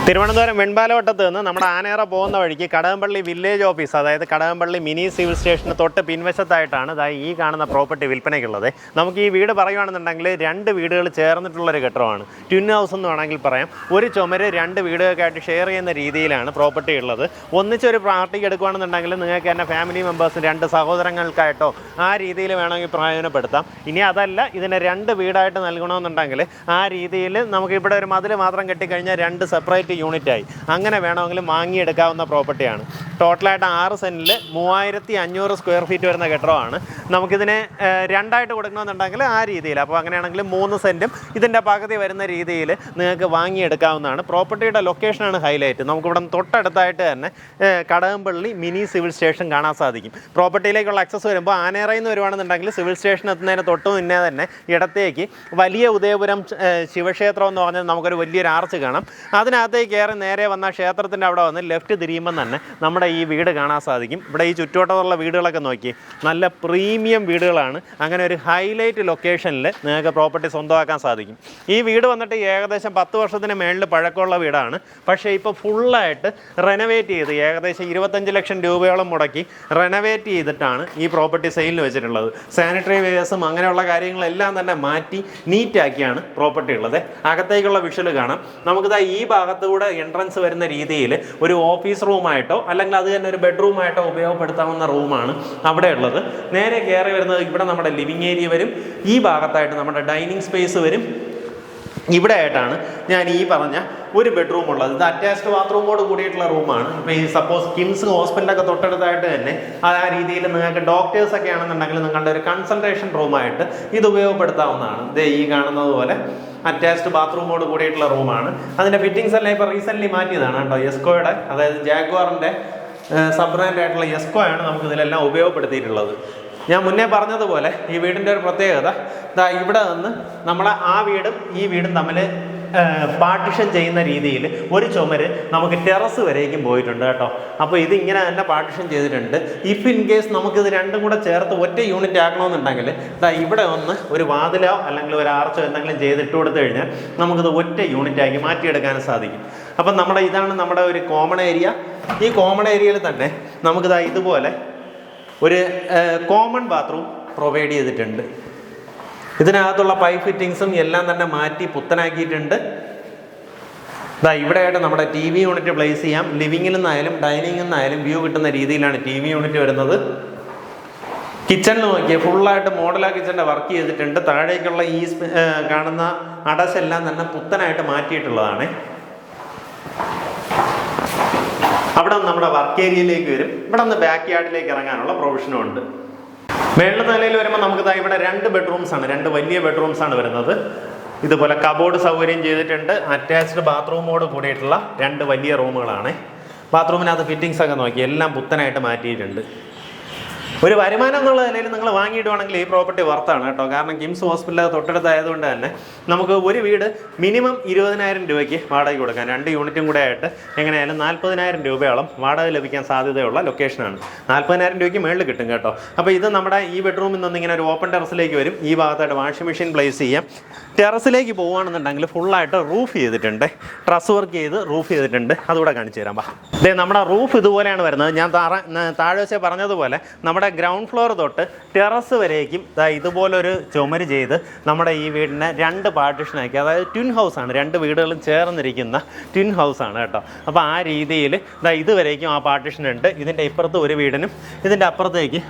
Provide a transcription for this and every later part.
തിരുവനന്തപുരം വെൺപാലവട്ടത്ത് നിന്ന് നമ്മുടെ ആനേറ പോകുന്ന വഴിക്ക് കടകംപള്ളി വില്ലേജ് ഓഫീസ്, അതായത് കടകംപള്ളി മിനി സിവിൽ സ്റ്റേഷന് തൊട്ട് പിൻവശത്തായിട്ടാണ് ഈ കാണുന്ന പ്രോപ്പർട്ടി വിൽപ്പനയ്ക്കുള്ളത്. നമുക്ക് ഈ വീട് പറയുകയാണെന്നുണ്ടെങ്കിൽ രണ്ട് വീടുകൾ ചേർന്നിട്ടുള്ളൊരു കെട്ടിടമാണ്. ട്വിൻ ഹൗസ് എന്ന് വേണമെങ്കിൽ പറയാം. ഒരു ചുമര് രണ്ട് വീടുകൾക്കായിട്ട് ഷെയർ ചെയ്യുന്ന രീതിയിലാണ് പ്രോപ്പർട്ടി ഉള്ളത്. ഒന്നിച്ചൊരു പാർട്ടിക്ക് എടുക്കുകയാണെന്നുണ്ടെങ്കിൽ നിങ്ങൾക്ക് തന്നെ ഫാമിലി മെമ്പേഴ്സിന് രണ്ട് സഹോദരങ്ങൾക്കായിട്ടോ ആ രീതിയിൽ വേണമെങ്കിൽ പ്രയോജനപ്പെടുത്താം. ഇനി അതല്ല, ഇതിനെ രണ്ട് വീടായിട്ട് നൽകണമെന്നുണ്ടെങ്കിൽ ആ രീതിയിൽ നമുക്ക് ഇവിടെ ഒരു മതിൽ മാത്രം കെട്ടിക്കഴിഞ്ഞാൽ രണ്ട് സെപ്പറേറ്റ് യൂണിറ്റായി അങ്ങനെ വേണമെങ്കിലും വാങ്ങിയെടുക്കാവുന്ന പ്രോപ്പർട്ടിയാണ്. ടോട്ടലായിട്ട് 6 സെൻറ്റിൽ 3500 സ്ക്വയർ ഫീറ്റ് വരുന്ന കെട്ടിടമാണ്. നമുക്കിതിനെ രണ്ടായിട്ട് കൊടുക്കണമെന്നുണ്ടെങ്കിൽ ആ രീതിയിൽ, അപ്പോൾ അങ്ങനെയാണെങ്കിൽ 3 സെൻറ്റും ഇതിൻ്റെ പകുതി വരുന്ന രീതിയിൽ നിങ്ങൾക്ക് വാങ്ങിയെടുക്കാവുന്നതാണ്. പ്രോപ്പർട്ടിയുടെ ലൊക്കേഷനാണ് ഹൈലൈറ്റ്. നമുക്കിവിടെ തൊട്ടടുത്തായിട്ട് തന്നെ കടകംപള്ളി മിനി സിവിൽ സ്റ്റേഷൻ കാണാൻ സാധിക്കും. പ്രോപ്പർട്ടിയിലേക്കുള്ള ആക്സസ് വരുമ്പോൾ ആനേറയിൽ നിന്ന് വരുവാണെന്നുണ്ടെങ്കിൽ സിവിൽ സ്റ്റേഷൻ എത്തുന്നതിന് തൊട്ട് മുന്നേ തന്നെ ഇടത്തേക്ക് വലിയ ഉദയപുരം ശിവക്ഷേത്രം എന്ന് പറഞ്ഞാൽ നമുക്കൊരു വലിയൊരു ആർച്ച് കാണാം. അതിനകത്തേക്ക് കയറി നേരെ വന്ന ക്ഷേത്രത്തിൻ്റെ അവിടെ വന്ന് ലെഫ്റ്റ് തിരിയുമ്പം തന്നെ നമ്മുടെ ഈ വീട് കാണാൻ സാധിക്കും. ഇവിടെ ഈ ചുറ്റുവട്ടത്തുള്ള വീടുകളൊക്കെ നോക്കി നല്ല പ്രീമിയം വീടുകളാണ്. അങ്ങനെ ഒരു ഹൈലൈറ്റ് ലൊക്കേഷനിൽ നിങ്ങൾക്ക് പ്രോപ്പർട്ടി സ്വന്തമാക്കാൻ സാധിക്കും. ഈ വീട് വന്നിട്ട് ഏകദേശം 10 വർഷത്തിന് മേളിൽ പഴക്കമുള്ള വീടാണ്. പക്ഷേ ഇപ്പോൾ ഫുള്ളായിട്ട് റെനോവേറ്റ് ചെയ്ത് ഏകദേശം 25 ലക്ഷം രൂപയോളം മുടക്കി റെനോവേറ്റ് ചെയ്തിട്ടാണ് ഈ പ്രോപ്പർട്ടി സെയിലിന് വെച്ചിട്ടുള്ളത്. സാനിറ്ററി വേസും അങ്ങനെയുള്ള കാര്യങ്ങളെല്ലാം തന്നെ മാറ്റി നീറ്റാക്കിയാണ് പ്രോപ്പർട്ടി ഉള്ളത്. അകത്തേക്കുള്ള വിഷ്വൽ കാണാം. നമുക്കിതാ ഈ ഭാഗത്തുകൂടെ എൻട്രൻസ് വരുന്ന രീതിയിൽ ഒരു ഓഫീസ് റൂമായിട്ടോ അല്ലെങ്കിൽ അത് തന്നെ ഒരു ബെഡ്റൂമായിട്ടോ ഉപയോഗപ്പെടുത്താവുന്ന റൂമാണ് അവിടെ ഉള്ളത്. നേരെ കയറി വരുന്നത് ഇവിടെ നമ്മുടെ ലിവിങ് ഏരിയ വരും. ഈ ഭാഗത്തായിട്ട് നമ്മുടെ ഡൈനിങ് സ്പേസ് വരും. ഇവിടെ ആയിട്ടാണ് ഞാൻ ഈ പറഞ്ഞ ഒരു ബെഡ്റൂം ഉള്ളത്. ഇത് അറ്റാച്ച്ഡ് ബാത്റൂമോട് കൂടിയിട്ടുള്ള റൂമാണ്. ഇപ്പോൾ ഈ സപ്പോസ് കിംസ് ഹോസ്പിറ്റലൊക്കെ തൊട്ടടുത്തായിട്ട് തന്നെ ആ രീതിയിൽ നിങ്ങൾക്ക് ഡോക്ടേഴ്സൊക്കെ ആണെന്നുണ്ടെങ്കിൽ നിങ്ങളുടെ ഒരു കൺസൾട്ടേഷൻ റൂമായിട്ട് ഇത് ഉപയോഗപ്പെടുത്താവുന്നതാണ്. ഇത് ഈ കാണുന്നത് പോലെ അറ്റാച്ച്ഡ് ബാത്റൂമോട് കൂടിയിട്ടുള്ള റൂമാണ്. അതിൻ്റെ ഫിറ്റിംഗ്സ് എല്ലാം ഇപ്പോൾ റീസെൻ്റ്ലി മാറ്റിയതാണ് കേട്ടോ. എസ്കോയുടെ, അതായത് ജാഗ്വാറിൻ്റെ സബ് ബ്രാൻഡ് ആയിട്ടുള്ള എസ്കോ ആണ് നമുക്കിതിലെല്ലാം ഉപയോഗപ്പെടുത്തിയിട്ടുള്ളത്. ഞാൻ മുന്നേ പറഞ്ഞതുപോലെ ഈ വീടിൻ്റെ ഒരു പ്രത്യേകത, ഇവിടെ നിന്ന് നമ്മളെ ആ വീടും ഈ വീടും തമ്മിൽ പാർട്ടിഷൻ ചെയ്യുന്ന രീതിയിൽ ഒരു ചുമര് നമുക്ക് ടെറസ് വരേക്കും പോയിട്ടുണ്ട് കേട്ടോ. അപ്പോൾ ഇത് ഇങ്ങനെ തന്നെ പാർട്ടിഷൻ ചെയ്തിട്ടുണ്ട്. ഇഫ് ഇൻ കേസ് നമുക്കിത് രണ്ടും കൂടെ ചേർത്ത് ഒറ്റ യൂണിറ്റ് ആക്കണമെന്നുണ്ടെങ്കിൽ ഇവിടെ ഒന്ന് ഒരു വാതിലോ അല്ലെങ്കിൽ ഒരു ആർച്ചോ എന്തെങ്കിലും ചെയ്തിട്ട് കൊടുത്തു കഴിഞ്ഞാൽ നമുക്കിത് ഒറ്റ യൂണിറ്റ് ആക്കി മാറ്റിയെടുക്കാനും സാധിക്കും. അപ്പം ഇതാണ് നമ്മുടെ ഒരു കോമൺ ഏരിയ. ഈ കോമൺ ഏരിയയിൽ തന്നെ നമുക്കിതാ ഇതുപോലെ ഒരു കോമൺ ബാത്റൂം പ്രൊവൈഡ് ചെയ്തിട്ടുണ്ട്. ഇതിനകത്തുള്ള പൈപ്പ് ഫിറ്റിങ്സും എല്ലാം തന്നെ മാറ്റി പുത്തനാക്കിയിട്ടുണ്ട്. ഇവിടെയായിട്ട് നമ്മുടെ TV യൂണിറ്റ് പ്ലേസ് ചെയ്യാം. ലിവിങ്ങിൽ നിന്നായാലും ഡൈനിങ്ങിൽ നിന്നായാലും വ്യൂ കിട്ടുന്ന രീതിയിലാണ് TV യൂണിറ്റ് വരുന്നത്. കിച്ചണിൽ നോക്കിയാൽ ഫുള്ളായിട്ട് മോഡലാ കിച്ചണിൻ്റെ വർക്ക് ചെയ്തിട്ടുണ്ട്. താഴേക്കുള്ള ഈ കാണുന്ന അടച്ചെല്ലാം തന്നെ പുത്തനായിട്ട് മാറ്റിയിട്ടുള്ളതാണ്. അവിടെ നിന്ന് നമ്മുടെ വർക്ക് ഏരിയയിലേക്ക് വരും. ഇവിടെ നിന്ന് ബാക്ക് യാർഡിലേക്ക് ഇറങ്ങാനുള്ള പ്രൊവിഷനും ഉണ്ട്. മേളിലെ നിലയിൽ വരുമ്പോൾ നമുക്ക് ഇവിടെ 2 ബെഡ്റൂംസാണ്, 2 വലിയ ബെഡ്റൂംസാണ് വരുന്നത്. ഇതുപോലെ കബോർഡ് സൗകര്യം ചെയ്തിട്ടുണ്ട്. അറ്റാച്ച്ഡ് ബാത്റൂമോട് കൂടിയിട്ടുള്ള 2 വലിയ റൂമുകളാണ്. ബാത്റൂമിനകത്ത് ഫിറ്റിങ്സ് ഒക്കെ നോക്കി എല്ലാം പുത്തനായിട്ട് മാറ്റിയിട്ടുണ്ട്. ഒരു വരുമാനം എന്നുള്ള നിലയിൽ നിങ്ങൾ വാങ്ങിയിടുവാണെങ്കിൽ ഈ പ്രോപ്പർട്ടി വർത്താണ് കേട്ടോ. കാരണം കിംസ് ഹോസ്പിറ്റൽ തൊട്ടടുത്തായതുകൊണ്ട് തന്നെ നമുക്ക് ഒരു വീട് മിനിമം 20,000 രൂപയ്ക്ക് വാടക കൊടുക്കാം. 2 യൂണിറ്റും കൂടെ ആയിട്ട് എങ്ങനെയായാലും 40,000 രൂപയോളം വാടക ലഭിക്കാൻ സാധ്യതയുള്ള ലൊക്കേഷനാണ്. 40,000 രൂപയ്ക്ക് മേളിൽ കിട്ടും കേട്ടോ. അപ്പോൾ ഇത് നമ്മുടെ ഈ ബെഡ്റൂമിൽ നിന്ന് ഇങ്ങനെ ഒരു ഓപ്പൺ ടെറസിലേക്ക് വരും. ഈ ഭാഗത്തായിട്ട് വാഷിംഗ് മെഷീൻ പ്ലേസ് ചെയ്യാം. ടെറസിലേക്ക് പോകുകയാണെന്നുണ്ടെങ്കിൽ ഫുള്ളായിട്ട് റൂഫ് ചെയ്തിട്ടുണ്ട്. ട്രസ് വർക്ക് ചെയ്ത് റൂഫ് ചെയ്തിട്ടുണ്ട്. അതുകൂടെ കാണിച്ചു തരാം. ഇതേ നമ്മുടെ റൂഫ് ഇതുപോലെയാണ് വരുന്നത്. ഞാൻ താഴെ വെച്ച് പറഞ്ഞതുപോലെ നമ്മുടെ ഗ്രൗണ്ട് ഫ്ലോർ തൊട്ട് ടെറസ് വരേക്കും ഇതുപോലൊരു ചുമര് ചെയ്ത് നമ്മുടെ ഈ വീടിനെ 2 പാർട്ടീഷനാക്കി, അതായത് ട്വിൻ ഹൗസാണ്. 2 വീടുകളും ചേർന്നിരിക്കുന്ന ട്വിൻ ഹൗസാണ് കേട്ടോ. അപ്പോൾ ആ രീതിയിൽ ഇതുവരേക്കും ആ പാർട്ടീഷൻ ഉണ്ട്. ഇതിൻ്റെ ഇപ്പുറത്ത് ഒരു വീടിനും ഇതിൻ്റെ അപ്പുറത്തേക്ക്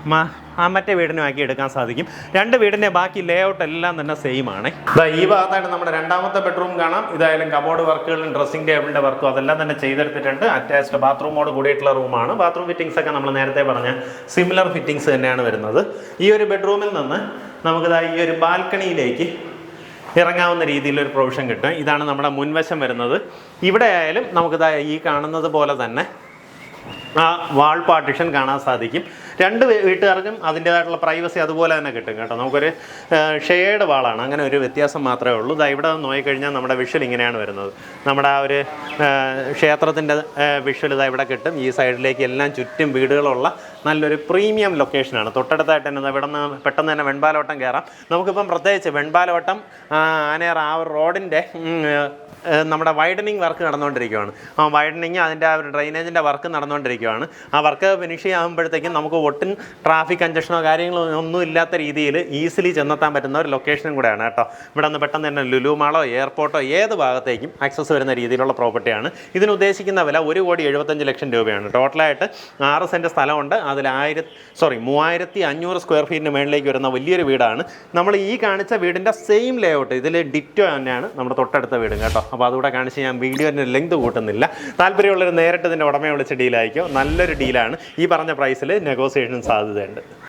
മറ്റേ വീടിനും ആക്കി എടുക്കാൻ സാധിക്കും. 2 വീടിൻ്റെ ബാക്കി ലേ ഔട്ട് എല്ലാം തന്നെ സെയിം ആണ്. ഈ ഭാഗത്തായിട്ട് നമ്മുടെ 2ാമത്തെ ബെഡ്റൂം കാണാം. ഇതായാലും കബോർഡ് വർക്കുകളും ഡ്രസ്സിംഗ് ടേബിളിൻ്റെ വർക്കും അതെല്ലാം തന്നെ ചെയ്തെടുത്തിട്ടുണ്ട്. അറ്റാച്ച്ഡ് ബാത്റൂമോട് കൂടിയിട്ടുള്ള റൂമാണ്. ബാത്റൂം ഫിറ്റിംഗ്സ് ഒക്കെ നമ്മൾ നേരത്തെ പറഞ്ഞ സിമിലർ ഫിറ്റിംഗ്സ് തന്നെയാണ് വരുന്നത്. ഈ ഒരു ബെഡ്റൂമിൽ നിന്ന് നമുക്കിതാ ഈ ഒരു ബാൽക്കണിയിലേക്ക് ഇറങ്ങാവുന്ന രീതിയിലൊരു പ്രൊവിഷൻ കിട്ടും. ഇതാണ് നമ്മുടെ മുൻവശം വരുന്നത്. ഇവിടെ ആയാലും നമുക്കിതാ ഈ കാണുന്നത് പോലെ തന്നെ ആ വാൾ പാർട്ടിഷൻ കാണാൻ സാധിക്കും. രണ്ട് വീട്ടുകാർക്കും അതിൻ്റേതായിട്ടുള്ള പ്രൈവസി അതുപോലെ തന്നെ കിട്ടും കേട്ടോ. നമുക്കൊരു ഷെയ്ഡ് വാളാണ്, അങ്ങനെ ഒരു വ്യത്യാസം മാത്രമേ ഉള്ളൂ. ഇതാ ഇവിടെ നോക്കിക്കഴിഞ്ഞാൽ നമ്മുടെ വിഷ്വൽ ഇങ്ങനെയാണ് വരുന്നത്. നമ്മുടെ ആ ഒരു ക്ഷേത്രത്തിൻ്റെ വിഷ്വൽ ഇതാ ഇവിടെ കിട്ടും. ഈ സൈഡിലേക്ക് എല്ലാം ചുറ്റും വീടുകളുള്ള നല്ലൊരു പ്രീമിയം ലൊക്കേഷനാണ്. തൊട്ടടുത്തായിട്ട് തന്നെ ഇവിടെ നിന്ന് പെട്ടെന്ന് തന്നെ വെൺപാലവട്ടം കയറാം. നമുക്കിപ്പം പ്രത്യേകിച്ച് വെൺപാലവട്ടം ആനേറ ആ ഒരു റോഡിൻ്റെ നമ്മുടെ വൈഡനിങ് വർക്ക് നടന്നുകൊണ്ടിരിക്കുകയാണ്. ആ വൈഡനിങ് അതിൻ്റെ ആ ഒരു ഡ്രെയിനേജിൻ്റെ വർക്ക് നടന്നുകൊണ്ടിരിക്കുകയാണ്. ആ വർക്ക് ഫിനിഷ് ചെയ്യുമ്പോഴത്തേക്കും നമുക്ക് ഒട്ടും ട്രാഫിക് കഞ്ചക്ഷനോ കാര്യങ്ങളോ ഒന്നും ഇല്ലാത്ത രീതിയിൽ ഈസിലി ചെന്നെത്താൻ പറ്റുന്ന ഒരു ലൊക്കേഷനും കൂടെയാണ് കേട്ടോ. ഇവിടെ നിന്ന് പെട്ടെന്ന് തന്നെ ലുലു മാളോ എയർപോർട്ടോ ഏത് ഭാഗത്തേക്കും ആക്സസ് വരുന്ന രീതിയിലുള്ള പ്രോപ്പർട്ടിയാണ്. ഇതിന് ഉദ്ദേശിക്കുന്ന വില 1,75,00,000 രൂപയാണ്. ടോട്ടലായിട്ട് 6 സെൻറ്റ് സ്ഥലമുണ്ട്. അതിൽ 3,500 സ്ക്വയർ ഫീറ്റിന് മേളിലേക്ക് വരുന്ന വലിയൊരു വീടാണ്. നമ്മൾ ഈ കാണിച്ച വീടിൻ്റെ സെയിം ലേഔട്ട് ഇതിൽ ഡിറ്റോ തന്നെയാണ് നമ്മുടെ തൊട്ടടുത്ത വീടും കേട്ടോ. അപ്പോൾ അതുകൂടെ കാണിച്ച് ഞാൻ വീഡിയോൻ്റെ ലെങ്ത് കൂട്ടുന്നില്ല. താല്പര്യമുള്ളൊരു നേരിട്ട് ഇതിൻ്റെ ഉടമയെ വിളിച്ച് ഡീലായിരിക്കും. നല്ലൊരു ഡീലാണ്. ഈ പറഞ്ഞ പ്രൈസിൽ നെഗോസിയേഷൻ സാധ്യതയുണ്ട്.